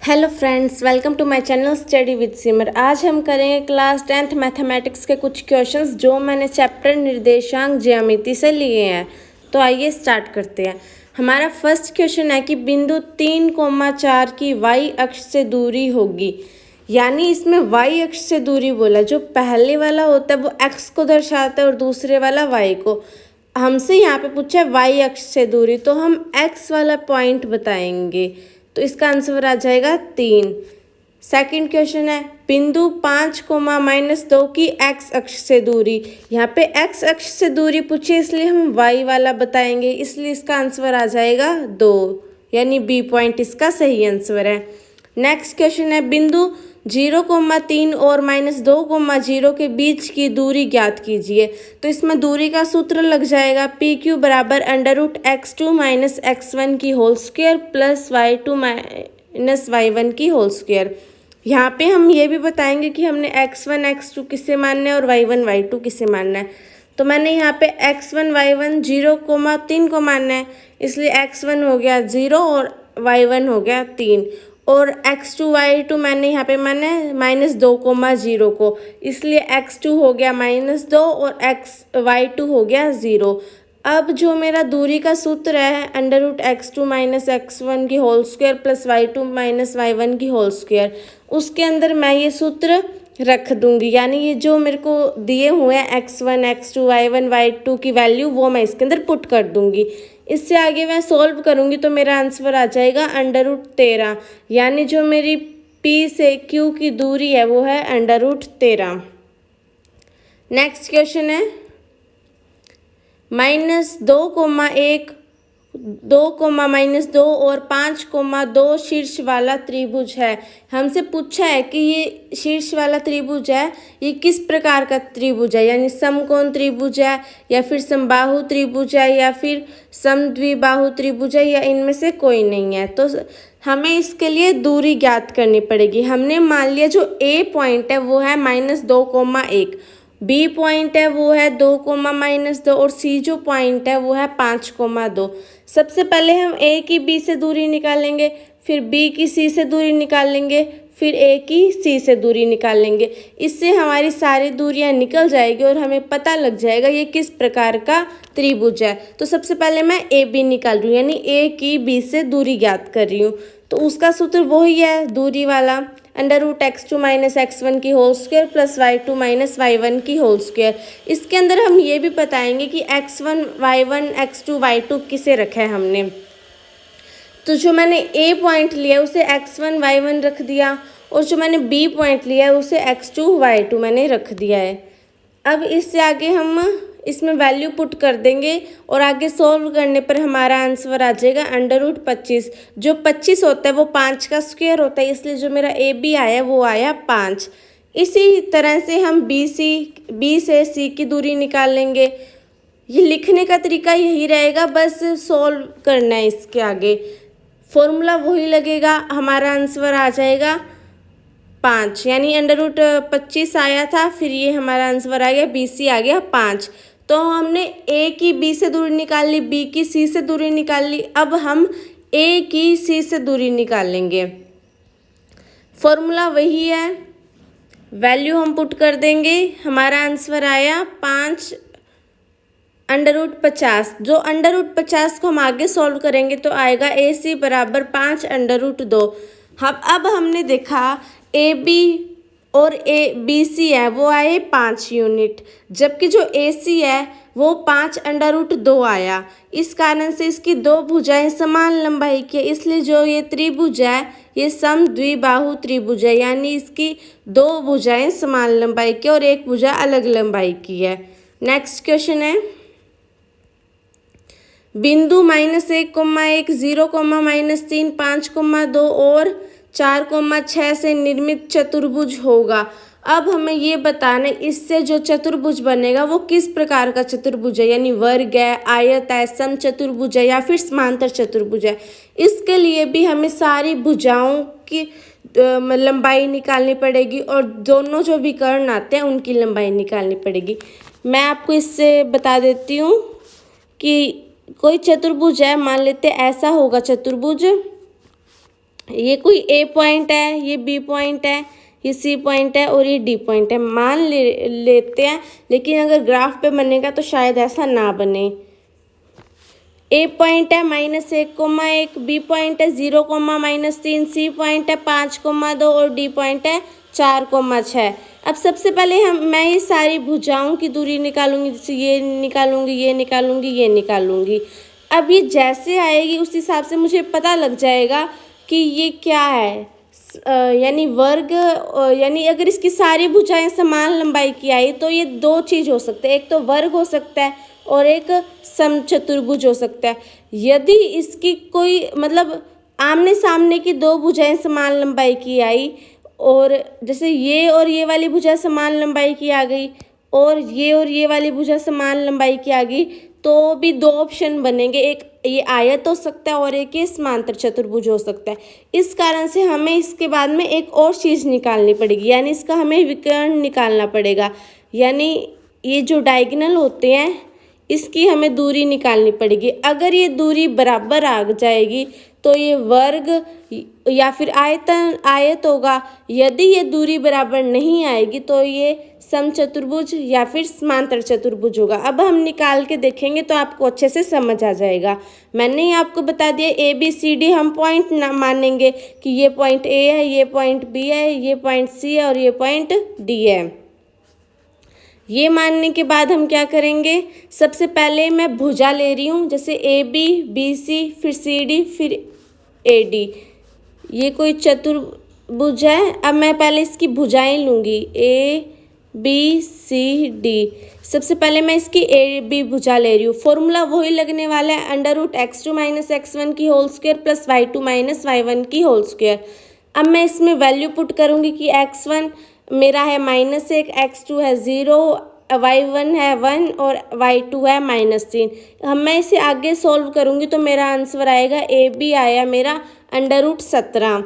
Hello friends, welcome to my channel study with Simar. आज हम करेंगे क्लास 10th मैथमेटिक्स के कुछ क्वेश्चंस जो मैंने चैप्टर निर्देशांक ज्यामिति से लिए हैं। तो आइए स्टार्ट करते हैं। हमारा फर्स्ट क्वेश्चन है कि बिंदु 3,4 की y अक्ष से दूरी होगी। यानी इसमें y अक्ष से दूरी बोला, जो पहले वाला होता है वो x को दर्शाता है और दूसरे वाला y को। हमसे यहाँ पे पूछा है y अक्ष से दूरी, तो हम x वाला पॉइंट बताएंगे। तो इसका आंसर आ जाएगा 3। सेकंड क्वेश्चन है बिंदु 5,-2 की x अक्ष से दूरी। यहाँ पे x अक्ष से दूरी पूछी इसलिए हम y वाला बताएंगे, इसलिए इसका आंसर आ जाएगा 2, यानी बी पॉइंट इसका सही आंसर है। नेक्स्ट क्वेश्चन है बिंदु 0,3 और -2,0 के बीच की दूरी ज्ञात कीजिए। तो इसमें दूरी का सूत्र लग जाएगा PQ बराबर √x2 - x1 की whole square plus y2 - y1 की होल स्क्वायर। यहाँ पे हम ये भी बताएंगे कि हमने x1 x2 किसे मानना है और y1 y2 किसे मानना है। तो मैंने यहाँ पे x1 y1 0,3 को मानना है, इसलिए x1 हो गया 0 और y1 हो गया 3, और x2 y2 मैंने यहाँ पे माना है -2,0 को, इसलिए x2 हो गया -2 और y2 हो गया 0। अब जो मेरा दूरी का सूत्र है √x2 - x1 की whole square plus y2 - y1 की होल स्क्वायर, उसके अंदर मैं ये सूत्र रख दूंगी। यानी ये जो मेरे को दिए हुए हैं x1 x2 y1 y2 की वैल्यू, वो मैं इसके अंदर पुट कर दूंगी। इससे आगे मैं सोल्व करूंगी तो मेरा आंसर आ जाएगा √13, यानी जो मेरी P से Q की दूरी है वो है √13। नेक्स्ट क्वेश्चन है -2,1 2, और 5,2 शीर्ष वाला त्रिभुज है। हमसे पूछा है कि ये शीर्ष वाला त्रिभुज है, ये किस प्रकार का त्रिभुज है, यानी समकोण त्रिभुज है या फिर समबाहु त्रिभुज है या फिर समद्विबाहु त्रिभुज है, या इनमें से कोई नहीं है। तो हमें इसके लिए दूरी ज्ञात करनी पड़ेगी। हमने मान लिया जो A पॉइंट है वो है -2,1, B पॉइंट है वो है 2,-2 और C जो पॉइंट है वो है 5,2। सबसे पहले हम A की B से दूरी निकालेंगे, फिर B की C से दूरी निकालेंगे, फिर A की C से दूरी निकालेंगे। इससे हमारी सारी दूरियां निकल जाएगी और हमें पता लग जाएगा ये किस प्रकार का त्रिभुज है। तो सबसे पहले मैं AB निकाल रही हूँ, यानी A की B से दूरी ज्ञात कर रही हूँ। तो उसका सूत्र वही है दूरी वाला, √x2 - x1 की whole square plus y2 - y1 की होल स्क्वायर। इसके अंदर हम ये भी बताएंगे कि x1 y1 x2 y2 किसे रखा है हमने। तो जो मैंने A पॉइंट लिया उसे x1 y1 रख दिया, और जो मैंने B पॉइंट लिया है उसे x2 y2 मैंने रख दिया है। अब इससे आगे हम इसमें वैल्यू पुट कर देंगे और आगे सॉल्व करने पर हमारा आंसर आ जाएगा √25। जो 25 होता है वो 5 का स्क्वायर होता है, इसलिए जो मेरा AB आया वो आया 5। इसी तरह से हम B से C की दूरी निकाल लेंगे। ये लिखने का तरीका यही रहेगा, बस सॉल्व करना है। इसके आगे फॉर्मूला वही लगेगा, हमारा आंसर आ जाएगा 5, यानी √25 आया था, फिर ये हमारा आंसर आ गया BC आ गया 5। तो हमने A की B से दूरी निकाल ली, B की C से दूरी निकाल ली। अब हम A की C से दूरी निकालेंगे। फॉर्मूला वही है, वैल्यू हम पुट कर देंगे, हमारा आंसर आया 5 √50। जो √50 को हम आगे सॉल्व करेंगे तो आएगा AC बराबर 5 √2। अब हमने देखा AB और BC है वो आए 5 यूनिट, जबकि जो AC है वो 5 √2 आया। इस कारण से इसकी दो भुजाएं समान लंबाई की है, इसलिए जो ये त्रिभुज है ये समद्विबाहु त्रिभुज है, यानी इसकी दो भुजाएं समान लंबाई की और एक भुजा अलग लंबाई की है। नेक्स्ट क्वेश्चन है बिंदु -1,1 0, -3 5,2 और 4,6 से निर्मित चतुर्भुज होगा। अब हमें ये बताना है इससे जो चतुर्भुज बनेगा वो किस प्रकार का चतुर्भुज है, यानी वर्ग है, आयत है, समचतुर्भुज है या फिर समांतर चतुर्भुज है। इसके लिए भी हमें सारी भुजाओं की लंबाई निकालनी पड़ेगी और दोनों जो विकर्ण आते हैं उनकी लंबाई निकालनी पड़ेगी। मैं आपको इससे बता देती हूँ कि कोई चतुर्भुज है, मान लेते ऐसा होगा चतुर्भुज, ये कोई ए पॉइंट है, ये बी पॉइंट है, ये सी पॉइंट है और ये डी पॉइंट है, मान लेते हैं। लेकिन अगर ग्राफ पे बनेगा तो शायद ऐसा ना बने। ए पॉइंट है -1,1, बी पॉइंट है 0,-3, सी पॉइंट है 5,2 और डी पॉइंट है 4,6। अब सबसे पहले मैं ये सारी भुजाओं की दूरी निकालूंगी, जैसे ये निकालूंगी, ये निकालूंगी, ये निकालूंगी। अब ये जैसे आएगी उस हिसाब से मुझे पता लग जाएगा कि ये क्या है, यानी वर्ग, यानी अगर इसकी सारी भुजाएं समान लंबाई की आई तो ये दो चीज़ हो सकते हैं, एक तो वर्ग हो सकता है और एक समचतुर्भुज हो सकता है। यदि इसकी कोई मतलब आमने सामने की दो भुजाएं समान लंबाई की आई, और जैसे ये और ये वाली भुजा समान लंबाई की आ गई और ये वाली भुजा समान लंबाई की आ गई, तो भी दो ऑप्शन बनेंगे, एक ये आयत हो सकता है और एक ये समांतर चतुर्भुज हो सकता है। इस कारण से हमें इसके बाद में एक और चीज़ निकालनी पड़ेगी, यानी इसका हमें विकर्ण निकालना पड़ेगा। यानी ये जो डायगोनल होते हैं इसकी हमें दूरी निकालनी पड़ेगी। अगर ये दूरी बराबर आ जाएगी तो ये वर्ग या फिर आयत होगा। यदि ये दूरी बराबर नहीं आएगी तो ये समचतुर्भुज या फिर समांतर चतुर्भुज होगा। अब हम निकाल के देखेंगे तो आपको अच्छे से समझ आ जाएगा। मैंने आपको बता दिया ए बी सी डी हम पॉइंट ना मानेंगे कि ये पॉइंट ए है, ये पॉइंट बी है, ये पॉइंट सी है और ये पॉइंट डी है। ये मानने के बाद हम क्या करेंगे, सबसे पहले मैं भुजा ले रही हूँ, जैसे ए बी, बी सी, फिर सी डी, फिर ए डी। ये कोई चतुर्भुज है। अब मैं पहले इसकी भुजाएं लूँगी, ए बी सी डी। सबसे पहले मैं इसकी ए बी भुजा ले रही हूँ। फॉर्मूला वही लगने वाला है, √x2 - x1 की whole square plus y2 - y1 की होल स्क्वायर। अब मैं इसमें वैल्यू पुट करूँगी कि x1 मेरा है -1, x2 है 0, y1 है 1 और y2 है -3। हम मैं इसे आगे सॉल्व करूँगी तो मेरा आंसर आएगा ए बी आया मेरा √17।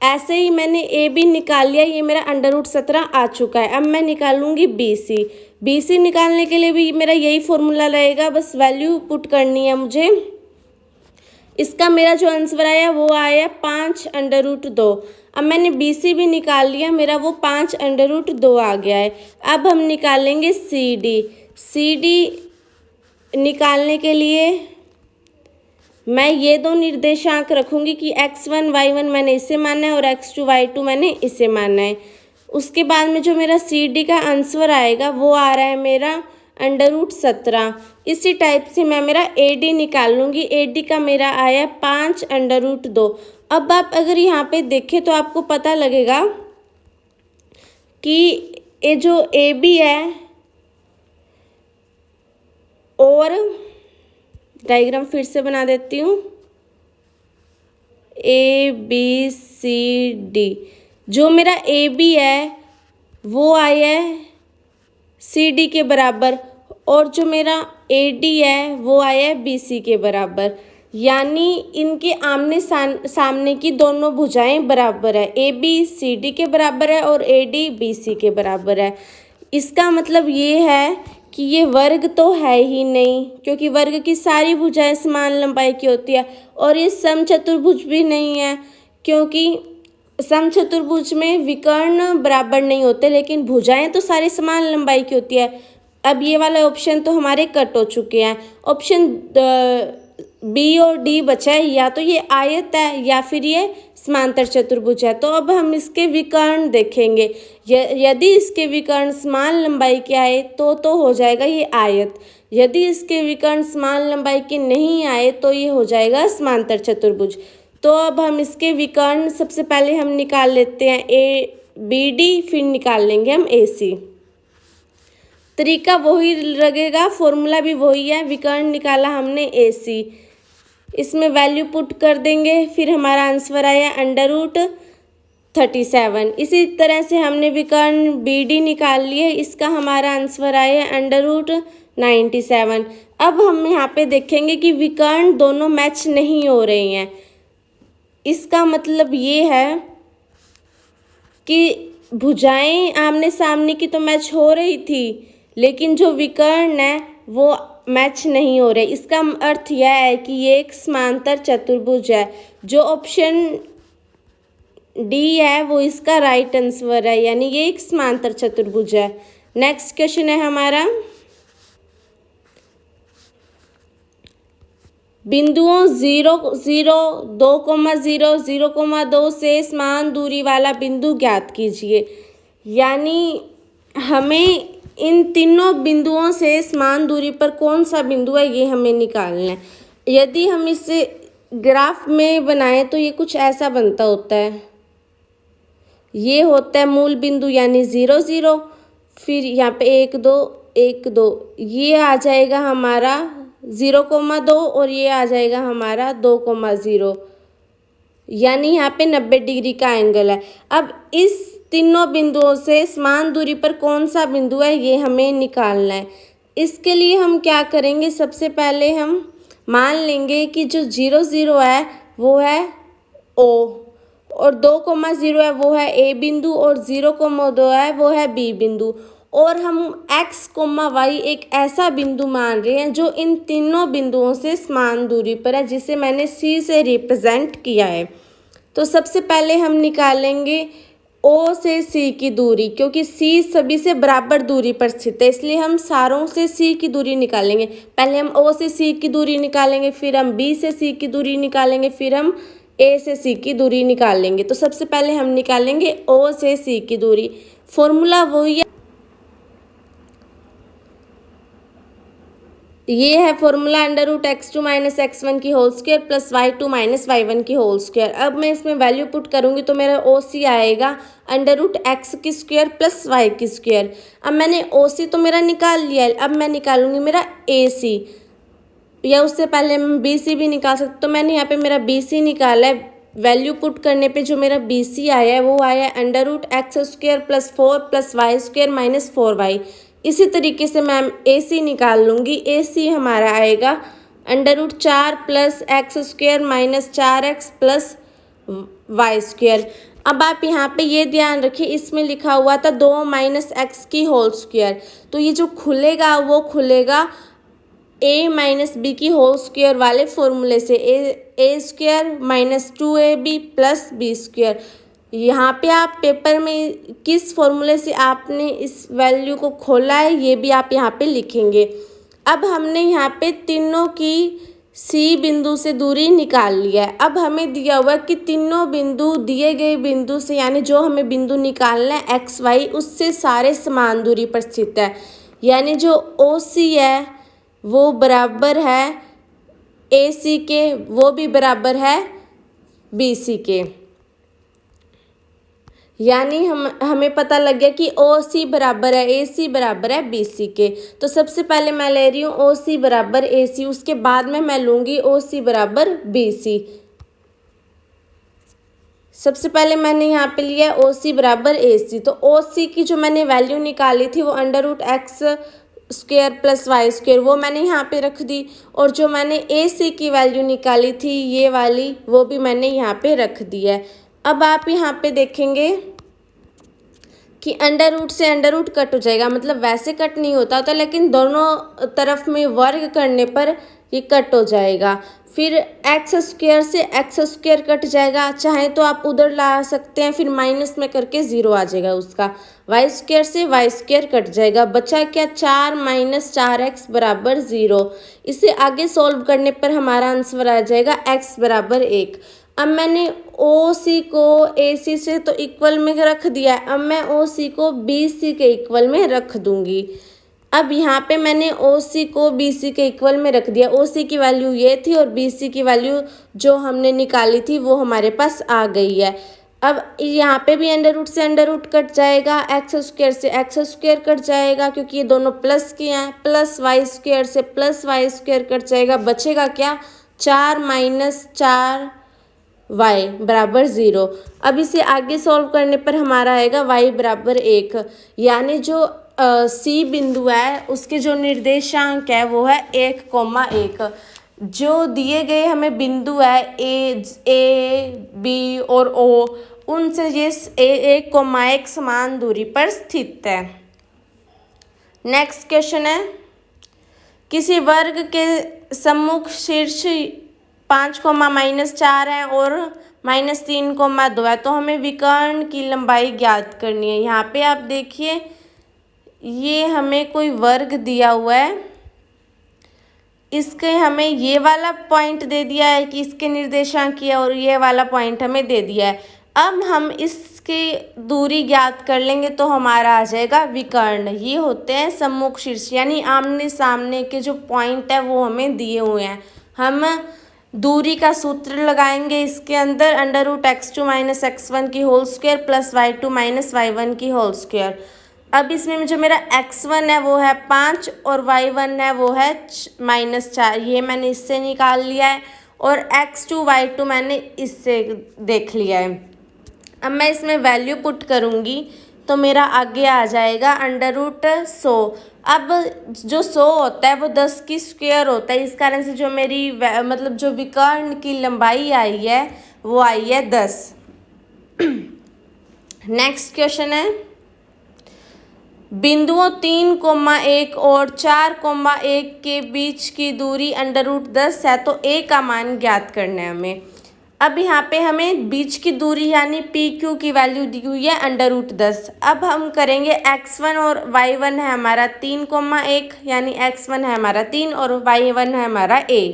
ऐसे ही मैंने ए बी निकाल लिया, ये मेरा √17 आ चुका है। अब मैं निकालूंगी बी सी। बी सी निकालने के लिए भी मेरा यही फॉर्मूला रहेगा, बस वैल्यू पुट करनी है मुझे। इसका मेरा जो आंसर आया वो आया 5√2। अब मैंने बी सी भी निकाल लिया, मेरा वो 5√2 आ गया है। अब हम निकालेंगे सी डी। सी डी निकालने के लिए मैं ये दो निर्देशांक रखूँगी कि x1 y1 मैंने इसे माना है और x2 y2 मैंने इसे माना है। उसके बाद में जो मेरा सी डी का आंसर आएगा वो आ रहा है मेरा √17। इसी टाइप से मैं मेरा ए डी निकाल लूँगी। ए डी का मेरा आया 5√2। अब आप अगर यहाँ पे देखें तो आपको पता लगेगा कि ये जो ए बी है, और डायग्राम फिर से बना देती हूँ, ए बी सी डी। जो मेरा ए बी है वो आया है सी डी के बराबर, और जो मेरा ए डी है वो आया है बी सी के बराबर। यानी इनके आमने सामने की दोनों भुजाएं बराबर है, ए बी सी डी के बराबर है और ए डी बी सी के बराबर है। इसका मतलब ये है कि ये वर्ग तो है ही नहीं, क्योंकि वर्ग की सारी भुजाएं समान लंबाई की होती है। और ये समचतुर्भुज भी नहीं है, क्योंकि समचतुर्भुज में विकर्ण बराबर नहीं होते, लेकिन भुजाएं तो सारी समान लंबाई की होती है। अब ये वाला ऑप्शन तो हमारे कट हो चुके हैं। ऑप्शन बी और डी बचा है, या तो ये आयत है या फिर ये समांतर चतुर्भुज है। तो अब हम इसके विकर्ण देखेंगे। यदि इसके विकर्ण समान लंबाई के आए तो हो जाएगा ये आयत। यदि इसके विकर्ण समान लंबाई के नहीं आए तो ये हो जाएगा समांतर चतुर्भुज। तो अब हम इसके विकर्ण सबसे पहले हम निकाल लेते हैं ए बी डी, फिर निकाल लेंगे हम ए सी। तरीका वही लगेगा, फॉर्मूला भी वही है। विकर्ण निकाला हमने ए सी, इसमें वैल्यू पुट कर देंगे, फिर हमारा आंसर आया √37। इसी तरह से हमने विकर्ण बी डी निकाल लिए, इसका हमारा आंसर आया √97। अब हम यहाँ पे देखेंगे कि विकर्ण दोनों मैच नहीं हो रहे हैं। इसका मतलब ये है कि भुजाएं आमने सामने की तो मैच हो रही थी, लेकिन जो विकर्ण है वो मैच नहीं हो रहे। इसका अर्थ यह है कि ये एक समांतर चतुर्भुज है। जो ऑप्शन डी है वो इसका राइट आंसर है, यानी ये एक समांतर चतुर्भुज है। नेक्स्ट क्वेश्चन है हमारा, बिंदुओं 0, 0, 2,0, 0,2 से समान दूरी वाला बिंदु ज्ञात कीजिए। यानी हमें इन तीनों बिंदुओं से समान दूरी पर कौन सा बिंदु है ये हमें निकालना है। यदि हम इसे ग्राफ में बनाएं तो ये कुछ ऐसा बनता होता है, ये होता है मूल बिंदु यानी 0, 0, फिर यहाँ पे 1, 2, 1, 2, ये आ जाएगा हमारा 0,2 और ये आ जाएगा हमारा 2,0, यानी यहाँ पे 90 डिग्री का एंगल है। अब इस तीनों बिंदुओं से समान दूरी पर कौन सा बिंदु है ये हमें निकालना है। इसके लिए हम क्या करेंगे, सबसे पहले हम मान लेंगे कि जो 0, 0 है वो है O, और 2,0 है वो है ए बिंदु, और 0,2 है वो है बी बिंदु, और हम x, y एक ऐसा बिंदु मान रहे हैं जो इन तीनों बिंदुओं से समान दूरी पर है, जिसे मैंने C से रिप्रेजेंट किया है। तो सबसे पहले हम निकालेंगे O से C की दूरी, क्योंकि C सभी से बराबर दूरी पर स्थित है, इसलिए हम सारों से C की दूरी निकालेंगे। पहले हम O से C की दूरी निकालेंगे, फिर हम B से C की दूरी निकालेंगे, फिर हम A से C की दूरी निकालेंगे। तो सबसे पहले हम निकालेंगे O से C की दूरी। फॉर्मूला वही है, ये है फॉर्मूला √x2 - x1 की whole square plus y2 - y1 की होल स्क्वायर। अब मैं इसमें वैल्यू पुट करूँगी तो मेरा OC आएगा √x की स्क्वायर प्लस y की स्क्वायर। अब मैंने OC तो मेरा निकाल लिया है, अब मैं निकालूंगी मेरा AC, या उससे पहले हम BC भी निकाल सकते। तो मैंने यहाँ पे मेरा BC निकाला है। वैल्यू पुट करने पे जो मेरा BC आया है वो आया है √x² plus 4 plus y² - 4y। इसी तरीके से मैं AC निकाल लूँगी। AC हमारा आएगा √4 plus x² - 4x plus y²। अब आप यहाँ पे ये ध्यान रखिए, इसमें लिखा हुआ था 2 - x की होल स्क्वायर, तो ये जो खुलेगा वो खुलेगा a - b की होल स्क्वायर वाले फॉर्मूले से, a² - 2ab प्लस b²। यहाँ पे आप पेपर में किस फॉर्मूले से आपने इस वैल्यू को खोला है ये भी आप यहाँ पे लिखेंगे। अब हमने यहाँ पे तीनों की C बिंदु से दूरी निकाल लिया है। अब हमें दिया हुआ कि तीनों बिंदु दिए गए बिंदु से, यानी जो हमें बिंदु निकालना है x, y, उससे सारे समान दूरी पर स्थित है। यानी जो OC है वो बराबर है AC के, वो भी बराबर है BC के। यानी हमें पता लग गया कि OC बराबर है AC बराबर है BC के। तो सबसे पहले मैं ले रही हूँ OC बराबर AC, उसके बाद में मैं लूँगी OC बराबर BC। सबसे पहले मैंने यहाँ पे लिया OC बराबर AC। तो OC की जो मैंने वैल्यू निकाली थी वो √x² प्लस y² वो मैंने यहाँ पे रख दी, और जो मैंने AC की वैल्यू निकाली थी ये वाली वो भी मैंने यहाँ पे रख दी है। अब आप यहाँ पे देखेंगे कि √ से √ कट हो जाएगा, मतलब वैसे कट नहीं होता था, लेकिन दोनों तरफ में वर्ग करने पर ये कट हो जाएगा। फिर x² से x² कट जाएगा, चाहे तो आप उधर ला सकते हैं, फिर माइनस में करके 0 आ जाएगा उसका। y² से y² कट जाएगा, बचा क्या 4 - 4x बराबर 0। इसे आगे सॉल्व करने पर हमारा आंसर आ जाएगा x बराबर 1। अब मैंने OC को AC से तो इक्वल में रख दिया है, अब मैं OC को BC के इक्वल में रख दूंगी। अब यहाँ पे मैंने OC को BC के इक्वल में रख दिया। OC की वैल्यू ये थी और BC की वैल्यू जो हमने निकाली थी वो हमारे पास आ गई है। अब यहाँ पे भी √ से √ कट जाएगा, x² से x² कट जाएगा क्योंकि ये दोनों प्लस के हैं, प्लस y² से प्लस y² कट जाएगा, बचेगा क्या 4 - 4y बराबर 0। अब इसे आगे सॉल्व करने पर हमारा आएगा y बराबर 1, यानी जो C बिंदु है उसके जो निर्देशांक है वो है 1,1। जो दिए गए हमें बिंदु है A, B और O, उनसे ये 1,1 समान दूरी पर स्थित है। नेक्स्ट क्वेश्चन है, किसी वर्ग के सम्मुख शीर्ष 5, -4 है और -3,2 है। तो हमें विकर्ण की लंबाई ज्ञात करनी है। यहाँ पे आप देखिए ये हमें कोई वर्ग दिया हुआ है, इसके हमें ये वाला पॉइंट दे दिया है कि इसके निर्देशांक है और ये वाला पॉइंट हमें दे दिया है। अब हम इसकी दूरी ज्ञात कर लेंगे तो हमारा आ जाएगा विकर्ण। ये होते हैं सम्मुख शीर्ष, यानी आमने सामने के जो पॉइंट है वो हमें दिए हुए हैं। हम दूरी का सूत्र लगाएंगे इसके अंदर, √x2 - x1 की whole square plus y2 - y1 की होल स्क्वायर। अब इसमें जो मेरा x1 है वो है 5 और y1 है वो है -4, ये मैंने इससे निकाल लिया है, और x2 y2 मैंने इससे देख लिया है। अब मैं इसमें वैल्यू पुट करूँगी तो मेरा आगे आ जाएगा √100। अब जो 100 होता है वो 10 की स्क्वायर होता है, इस कारण से जो मेरी मतलब जो विकर्ण की लंबाई आई है वो आई है 10। नेक्स्ट क्वेश्चन है, बिंदुओं 3,1 और 4,1 के बीच की दूरी √10 है, तो a का मान ज्ञात करना है हमें। अब यहाँ पे हमें बीच की दूरी यानी PQ की वैल्यू दी हुई है √10। अब हम करेंगे x1 और y1 है हमारा 3,1, यानी x1 है हमारा 3 और y1 है हमारा a।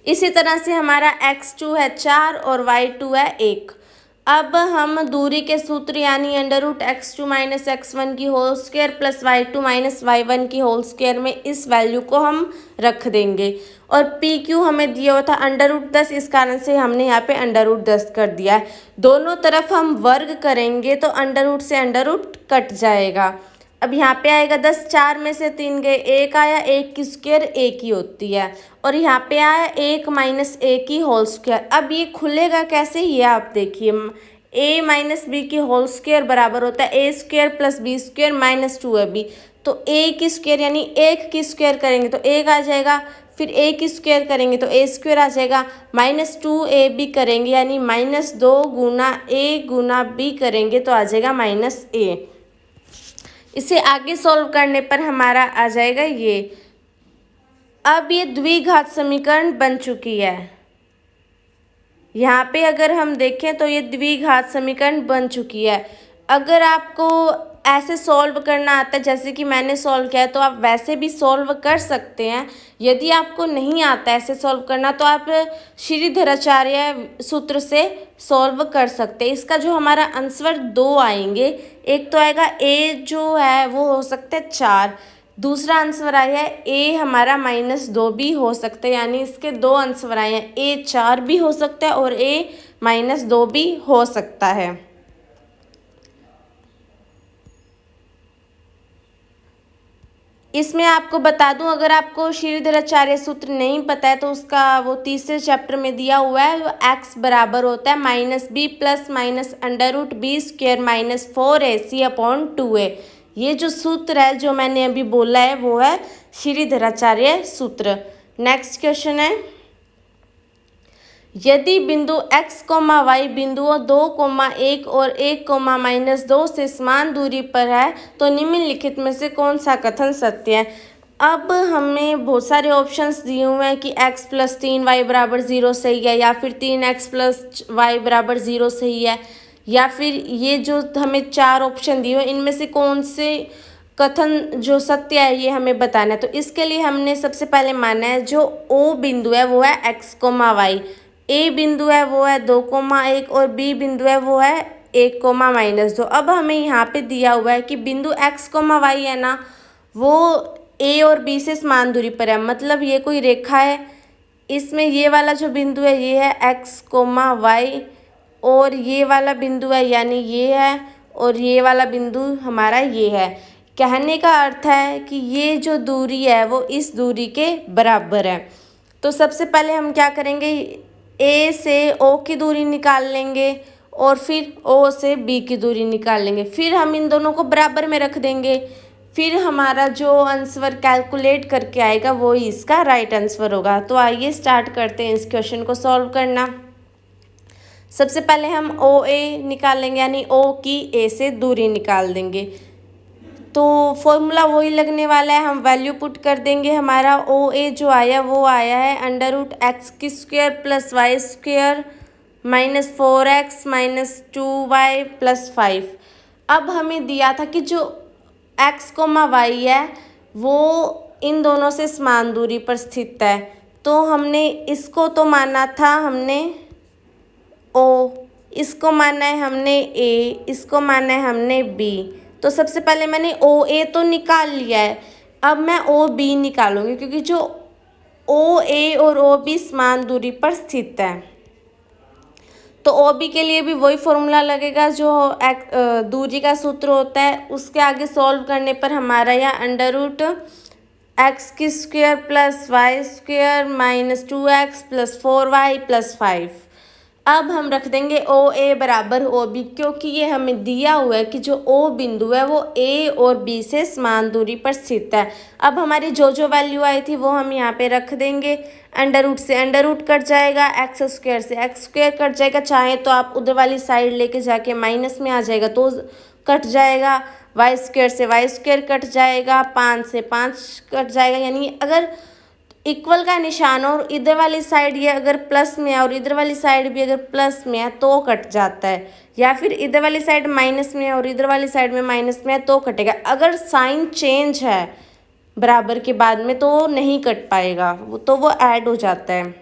इसी तरह से हमारा x2 है 4 और y2 है 1। अब हम दूरी के सूत्र यानी √x2 - x1 की whole square plus y2 - y1 की होल स्क्वायर में इस वैल्यू को हम रख देंगे, और PQ हमें दिया हुआ था √10, इस कारण से हमने यहाँ पे √10 कर दिया है। दोनों तरफ हम वर्ग करेंगे तो √ से √ कट जाएगा। अब यहाँ पे आएगा 10, 4 में से 3 गए, 1 आया, 1 की स्क्वायर 1 ही होती है, और यहाँ पे आया 1 - a की होल स्क्वायर। अब ये खुलेगा कैसे, ये आप देखिए, a - b की होल स्क्वायर बराबर होता है a² + b² - 2ab। तो a की स्क्वायर यानी 1 की स्क्वायर करेंगे तो 1 आ जाएगा, फिर a की स्क्वायर करेंगे तो a² आ जाएगा, -2ab करेंगे यानी -2 गुना a गुना b करेंगे तो आ जाएगा -a। इसे आगे सॉल्व करने पर हमारा आ जाएगा ये। अब ये द्विघात समीकरण बन चुकी है। यहाँ पे अगर हम देखें तो ये द्विघात समीकरण बन चुकी है। अगर आपको ऐसे सॉल्व करना आता है जैसे कि मैंने सॉल्व किया है तो आप वैसे भी सॉल्व कर सकते हैं। यदि आपको नहीं आता ऐसे सॉल्व करना तो आप श्रीधराचार्य सूत्र से सॉल्व कर सकते हैं। इसका जो हमारा आंसर 2 आएंगे, एक तो आएगा a जो है वो हो सकता है 4, दूसरा आंसर आया है a हमारा -2 भी हो सकता है, यानी इसके 2 आंसर आए हैं, a 4 भी हो सकता है और a -2 भी हो सकता है। इसमें आपको बता दूं, अगर आपको श्रीधराचार्य सूत्र नहीं पता है तो उसका वो तीसरे चैप्टर में दिया हुआ है, x बराबर होता है -b + -√b² - 4ac/2a। ये जो सूत्र है जो मैंने अभी बोला है वो है श्रीधराचार्य सूत्र। नेक्स्ट क्वेश्चन है, यदि बिंदु x, y बिंदुओं 2,1 और 1,-2 से समान दूरी पर है तो निम्नलिखित में से कौन सा कथन सत्य है। अब हमें बहुत सारे ऑप्शंस दिए हुए हैं कि x + 3y = 0 सही है, या फिर 3x + y = 0 सही है, या फिर ये जो हमें 4 ऑप्शन दिए हुए इनमें से कौन से कथन जो सत्य है ये हमें बताना है। तो इसके लिए हमने सबसे पहले माना है जो O बिंदु है वो है x, y, A बिंदु है वो है 2,1 और B बिंदु है वो है 1,-2। अब हमें यहाँ पे दिया हुआ है कि बिंदु x, y है ना वो A और B से समान दूरी पर है, मतलब ये कोई रेखा है, इसमें ये वाला जो बिंदु है ये है x, y, और ये वाला बिंदु है यानी ये है, और ये वाला बिंदु हमारा ये है। कहने का अर्थ है कि ये जो दूरी है वो इस दूरी के बराबर है। तो सबसे पहले हम क्या करेंगे, A से O की दूरी निकाल लेंगे और फिर O से B की दूरी निकाल लेंगे, फिर हम इन दोनों को बराबर में रख देंगे, फिर हमारा जो आंसर कैलकुलेट करके आएगा वो ही इसका राइट आंसर होगा। तो आइए स्टार्ट करते हैं इस क्वेश्चन को सॉल्व करना। सबसे पहले हम OA निकाल लेंगे यानी O की A से दूरी निकाल देंगे। तो फॉर्मूला वही लगने वाला है, हम वैल्यू पुट कर देंगे। हमारा ओ ए जो आया वो आया है √x² + y² -4x -2y + 5। अब हमें दिया था कि जो x, y है वो इन दोनों से समान दूरी पर स्थित है, तो हमने इसको तो माना था हमने ओ, इसको माना है हमने ए, इसको माना है हमने बी। तो सबसे पहले मैंने ओ ए तो निकाल लिया है, अब मैं ओ बी निकालूंगी क्योंकि जो ओ ए और ओ बी समान दूरी पर स्थित है। तो ओ बी के लिए भी वही फॉर्मूला लगेगा जो दूरी का सूत्र होता है, उसके आगे सॉल्व करने पर हमारा यहाँ √x² + y² -2x + 4y + 5। अब हम रख देंगे ओ ए बराबर ओ बी, क्योंकि ये हमें दिया हुआ है कि जो ओ बिंदु है वो ए और बी से समान दूरी पर स्थित है। अब हमारी जो वैल्यू आई थी वो हम यहाँ पे रख देंगे। √ से √ कट जाएगा, x² से x² कट जाएगा, चाहे तो आप उधर वाली साइड लेके जाके माइनस में आ जाएगा तो कट जाएगा, y² से y² कट जाएगा, 5 से 5 कट जाएगा। यानी अगर इक्वल का निशान और इधर वाली साइड ये अगर प्लस में है और इधर वाली साइड भी अगर प्लस में है तो कट जाता है, या फिर इधर वाली साइड माइनस में है और इधर वाली साइड में माइनस में है तो कटेगा। अगर साइन चेंज है बराबर के बाद में तो नहीं कट पाएगा, तो वो ऐड हो जाता है।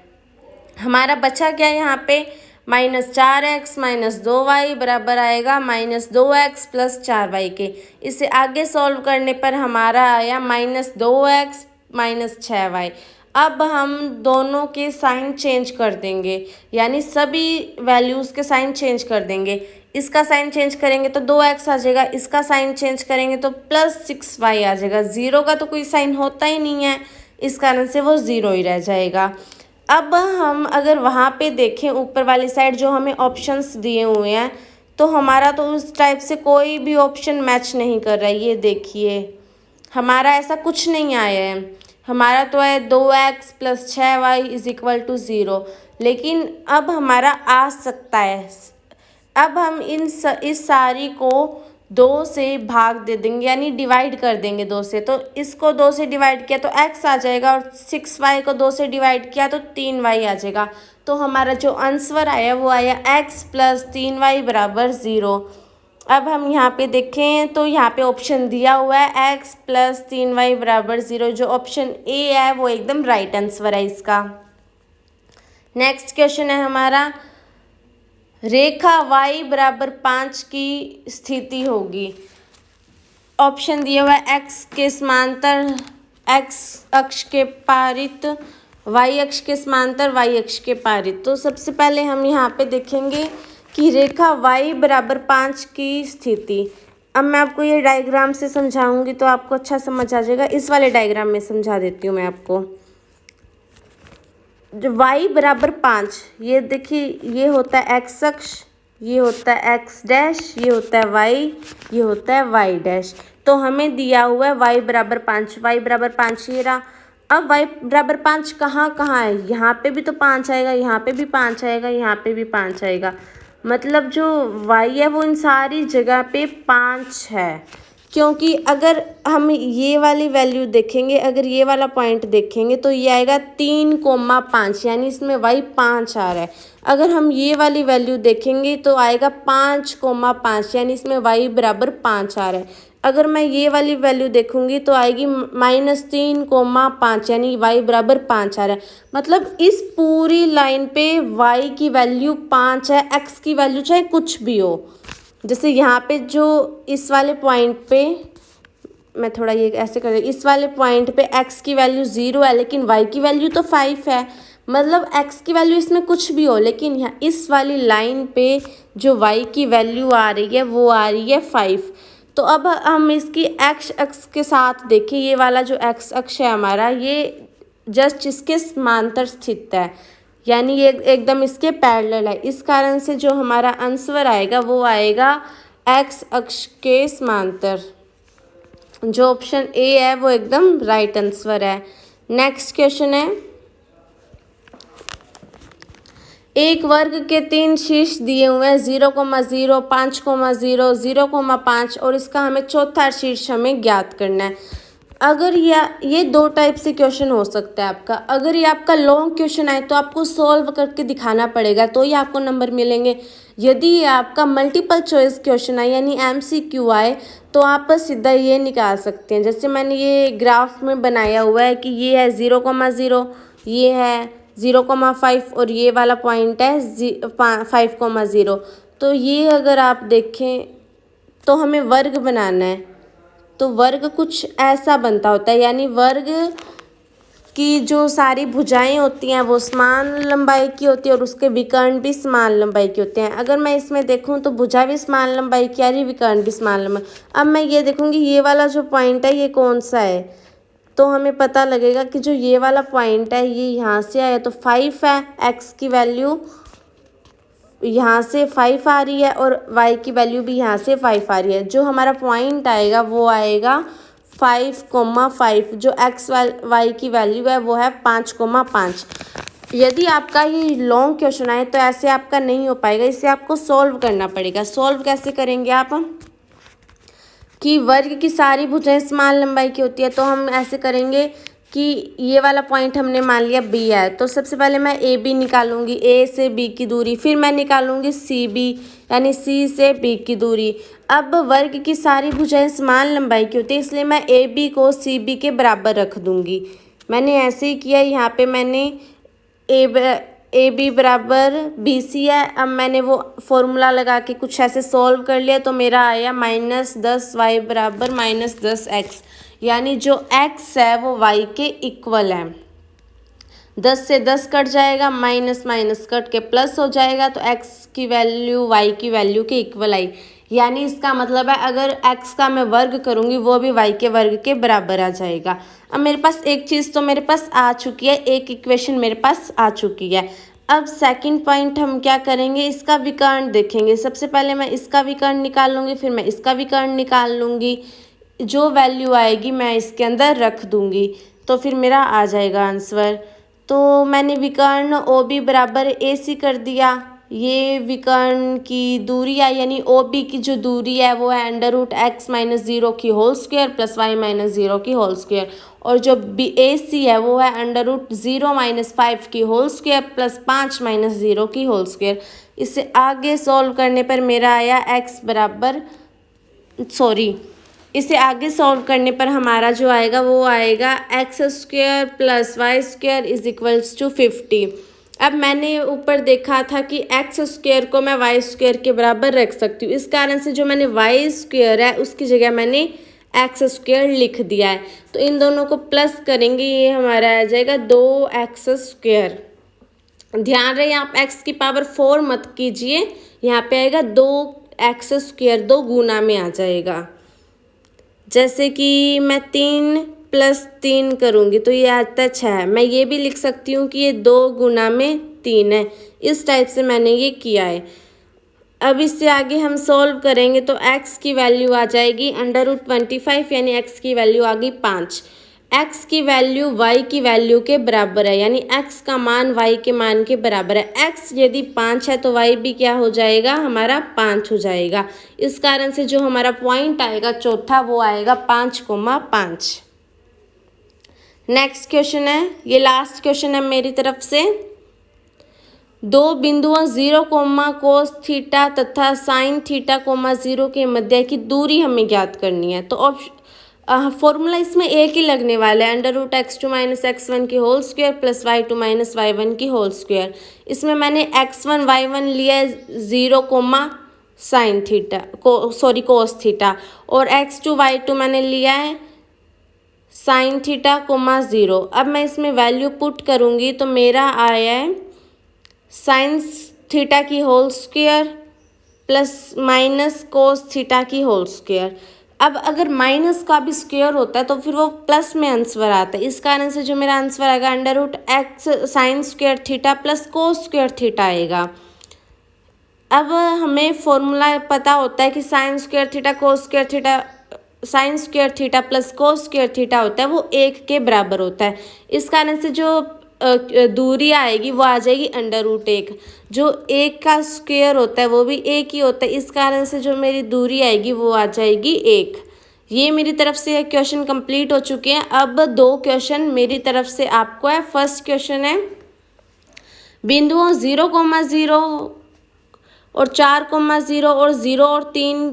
हमारा बचा क्या यहाँ पे -4x -2y बराबर आएगा -2x + 4y के। इसे आगे सॉल्व करने पर हमारा आया -2x -6y। अब हम दोनों के साइन चेंज कर देंगे, यानी सभी वैल्यूज़ के साइन चेंज कर देंगे। इसका साइन चेंज करेंगे तो 2x आ जाएगा, इसका साइन चेंज करेंगे तो +6y आ जाएगा। 0 का तो कोई साइन होता ही नहीं है, इस कारण से वो 0 ही रह जाएगा। अब हम अगर वहाँ पे देखें ऊपर वाली साइड जो हमें ऑप्शंस दिए हुए हैं, तो हमारा तो उस टाइप से कोई भी ऑप्शन मैच नहीं कर रहा है। ये देखिए हमारा ऐसा कुछ नहीं आया है, हमारा तो है 2x + 6y = 0। लेकिन अब हमारा आ सकता है, अब हम इस सारी को 2 से भाग दे देंगे, यानी डिवाइड कर देंगे 2 से। तो इसको 2 से डिवाइड किया तो x आ जाएगा, और 6y को 2 से डिवाइड किया तो 3y आ जाएगा। तो हमारा जो आंसर आया वो आया x + 3y = 0। अब हम यहाँ पे देखें तो यहाँ पे ऑप्शन दिया हुआ है x + 3y = 0। जो ऑप्शन ए है वो एकदम राइट आंसर है इसका। नेक्स्ट क्वेश्चन है हमारा, रेखा y = 5 की स्थिति होगी। ऑप्शन दिया हुआ है x के समांतर x अक्ष के पारित, y अक्ष के समांतर y अक्ष के पारित। तो सबसे पहले हम यहाँ पे देखेंगे कि रेखा y = 5 की स्थिति। अब मैं आपको ये डायग्राम से समझाऊंगी तो आपको अच्छा समझ आ जाएगा। इस वाले डायग्राम में समझा देती हूँ मैं आपको। जो y = 5, ये देखिए ये होता है x अक्ष, ये होता है x', ये होता है y, ये होता है y'। तो हमें दिया हुआ है y = 5, y = 5 ये रहा। अब y = 5 कहाँ कहाँ है, यहाँ पे भी तो 5 आएगा, यहाँ पे भी 5 आएगा, यहाँ पे भी 5 आएगा। मतलब जो y है वो इन सारी जगह पे 5 है, क्योंकि अगर हम ये वाली वैल्यू देखेंगे, अगर ये वाला पॉइंट देखेंगे तो ये आएगा 3,5, यानी इसमें y 5 आ रहा है। अगर हम ये वाली वैल्यू देखेंगे तो आएगा 5,5, यानी इसमें y = 5 आ रहा है। अगर मैं ये वाली वैल्यू देखूंगी तो आएगी -3,5, यानी y = 5 आ रहा है। मतलब इस पूरी लाइन पे y की वैल्यू 5 है, x की वैल्यू चाहे कुछ भी हो। जैसे यहाँ पे जो इस वाले पॉइंट पे, मैं थोड़ा ये ऐसे कर रही हूँ, इस वाले पॉइंट पे x की वैल्यू 0 है लेकिन y की वैल्यू तो 5 है। मतलब x की वैल्यू इसमें कुछ भी हो, लेकिन यहाँ इस वाली लाइन पे जो y की वैल्यू आ रही है वो आ रही है 5। तो अब हम इसकी x अक्ष के साथ देखें, ये वाला जो x अक्ष है हमारा, ये जस्ट इसके समांतर स्थित है, यानी ये एकदम इसके पैरेलल है। इस कारण से जो हमारा आंसर आएगा वो आएगा x अक्ष के समांतर। जो ऑप्शन ए है वो एकदम राइट आंसर है। नेक्स्ट क्वेश्चन है, एक वर्ग के 3 शीर्ष दिए हुए हैं 0,0, 5,0, 0,5 और इसका हमें चौथा शीर्ष हमें ज्ञात करना है। अगर ये दो टाइप से क्वेश्चन हो सकता है आपका। अगर ये आपका लॉन्ग क्वेश्चन आए तो आपको सॉल्व करके दिखाना पड़ेगा, तो ही आपको नंबर मिलेंगे। यदि ये आपका मल्टीपल चॉइस क्वेश्चन आए यानी MCQ आए तो आप सीधा ये निकाल सकते हैं। जैसे मैंने ये ग्राफ में बनाया हुआ है कि ये है 0,0, ये है 0,5 और ये वाला पॉइंट है 5,0। तो ये अगर आप देखें तो हमें वर्ग बनाना है, तो वर्ग कुछ ऐसा बनता होता है, यानी वर्ग की जो सारी भुजाएं होती हैं वो समान लंबाई की होती है और उसके विकर्ण भी समान लंबाई के होते हैं। अगर मैं इसमें देखूं तो भुजा भी समान लंबाई की आ रही, विकर्ण भी समान लंबाई। अब मैं ये देखूंगी ये वाला जो पॉइंट है ये कौन सा है, तो हमें पता लगेगा कि जो ये वाला पॉइंट है ये यहाँ से आया तो 5 है, x की वैल्यू यहाँ से 5 आ रही है और y की वैल्यू भी यहाँ से 5 आ रही है। जो हमारा पॉइंट आएगा वो आएगा 5,5। जो x y की वैल्यू है वो है 5,5। यदि आपका ये लॉन्ग क्वेश्चन आए तो ऐसे आपका नहीं हो पाएगा, इसे आपको सॉल्व करना पड़ेगा। सॉल्व कैसे करेंगे आप कि वर्ग की सारी भुजाएं समान लंबाई की होती है, तो हम ऐसे करेंगे कि ये वाला पॉइंट हमने मान लिया B है, तो सबसे पहले मैं AB निकालूंगी, A से B की दूरी, फिर मैं निकालूंगी CB यानी C से B की दूरी। अब वर्ग की सारी भुजाएं समान लंबाई की होती है इसलिए मैं AB को CB के बराबर रख दूंगी। मैंने ऐसे ही किया, यहाँ पे मैंने AB बराबर BC है। अब मैंने वो फॉर्मूला लगा के कुछ ऐसे सॉल्व कर लिया तो मेरा आया -10y बराबर -10x, यानी जो x है वो y के इक्वल है। 10 से 10 कट जाएगा, माइनस माइनस कट के प्लस हो जाएगा, तो x की वैल्यू y की वैल्यू के इक्वल आई। यानी इसका मतलब है अगर x का मैं वर्ग करूँगी वो भी y के वर्ग के बराबर आ जाएगा। अब मेरे पास एक चीज़ तो मेरे पास आ चुकी है, एक इक्वेशन मेरे पास आ चुकी है। अब सेकंड पॉइंट हम क्या करेंगे, इसका विकर्ण देखेंगे। सबसे पहले मैं इसका विकर्ण निकाल लूँगी, फिर मैं इसका विकर्ण निकाल लूँगी। जो वैल्यू आएगी मैं इसके अंदर रख दूँगी, तो फिर मेरा आ जाएगा आंसर। तो मैंने विकर्ण OB बराबर AC कर दिया। ये विकर्ण की दूरी है, यानी OB की जो दूरी है वो है √x - 0 की होल स्क्वायर प्लस y - 0 की होल स्क्वायर, और जो AC है वो है √0 - 5 की होल स्क्वायर प्लस 5 - 0 की होल स्क्वायर। इसे आगे सॉल्व करने पर मेरा आया इसे आगे सॉल्व करने पर हमारा जो आएगा वो आएगा x² + y² = 50। अब मैंने ऊपर देखा था कि x² को मैं y² के बराबर रख सकती हूँ, इस कारण से जो मैंने y² है उसकी जगह मैंने x² लिख दिया है। तो इन दोनों को प्लस करेंगे, ये हमारा आ जाएगा 2x²। ध्यान रहे आप x की पावर 4 मत कीजिए, यहाँ पे आएगा 2x², 2 गुना में आ जाएगा। जैसे कि मैं 3 + 3 करूँगी तो ये आता है 6। मैं ये भी लिख सकती हूँ कि ये 2 गुना में 3 है। इस टाइप से मैंने ये किया है। अब इससे आगे हम सॉल्व करेंगे तो x की वैल्यू आ जाएगी √25, यानी x की वैल्यू आ गई 5। x की वैल्यू y की वैल्यू के बराबर है, यानी x का मान y के मान के बराबर है। x यदि 5 है तो y भी क्या हो जाएगा, हमारा 5 हो जाएगा। इस कारण से जो हमारा पॉइंट आएगा चौथा वो आएगा 5,5। नेक्स्ट क्वेश्चन है, ये लास्ट क्वेश्चन है मेरी तरफ से। दो बिंदुओं 0, cos थीटा तथा sin थीटा, 0 के मध्य की दूरी हमें ज्ञात करनी है। तो फॉर्मूला इसमें एक ही लगने वाला है, √x2 - x1 की whole square plus y2 - y1 की होल स्क्वायर। इसमें मैंने x1 y1 लिया है 0, cos थीटा, और x2 y2 मैंने लिया है sin थीटा, 0। अब मैं इसमें वैल्यू पुट करूँगी तो मेरा आया है sin थीटा की whole square plus minus cos theta की होल स्क्वायर। अब अगर माइनस का भी स्क्वायर होता है तो फिर वो प्लस में आंसर आता है। इस कारण से जो मेरा आंसर आएगा √x sin² theta plus cos² theta आएगा। अब हमें फॉर्मूला पता होता है कि sin² theta cos² theta, sin² theta plus cos² theta होता है वो 1 के बराबर होता है। इस कारण से जो दूरी आएगी वो आ जाएगी √1। जो 1 का स्क्वायर होता है वो भी 1 ही होता है, इस कारण से जो मेरी दूरी आएगी वो आ जाएगी 1। ये मेरी तरफ से क्वेश्चन कंप्लीट हो चुके हैं। अब 2 क्वेश्चन मेरी तरफ से आपको है। फर्स्ट क्वेश्चन है, बिंदुओं 0,0 और 4,0 और 0 और 3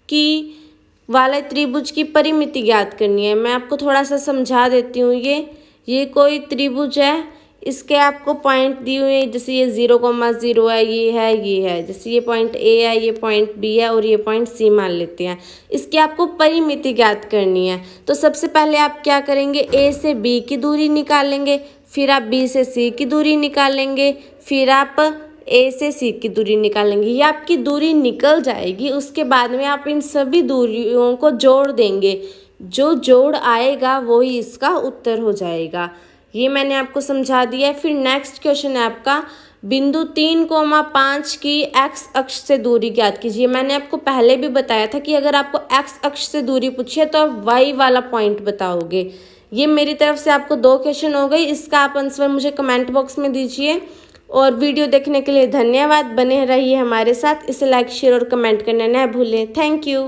की वाले त्रिभुज की परिमिति ज्ञात करनी है। मैं आपको थोड़ा सा समझा देती हूँ। ये कोई त्रिभुज है, इसके आपको पॉइंट दिए हुए हैं, जैसे ये 0,0 है, ये है, जैसे ये पॉइंट ए है, ये पॉइंट बी है और ये पॉइंट सी मान लेते हैं। इसकी आपको परिमिति ज्ञात करनी है। तो सबसे पहले आप क्या करेंगे, ए से बी की दूरी निकालेंगे, फिर आप बी से सी की दूरी निकालेंगे, फिर आप ए से सी की दूरी निकालेंगे। ये आपकी दूरी निकल जाएगी। उसके बाद में आप इन सभी दूरियों को जोड़ देंगे। जो जोड़ आएगा वही इसका उत्तर हो जाएगा। ये मैंने आपको समझा दिया है। फिर नेक्स्ट क्वेश्चन है आपका, बिंदु 3,5 की एक्स अक्ष से दूरी ज्ञात कीजिए। मैंने आपको पहले भी बताया था कि अगर आपको एक्स अक्ष से दूरी पूछी है तो आप वाई वाला पॉइंट बताओगे। ये मेरी तरफ से आपको 2 क्वेश्चन हो गए। इसका आप आंसर मुझे कमेंट बॉक्स में दीजिए। और वीडियो देखने के लिए धन्यवाद। बने रहिए हमारे साथ। इसे लाइक, शेयर और कमेंट करना न भूलें। Thank you.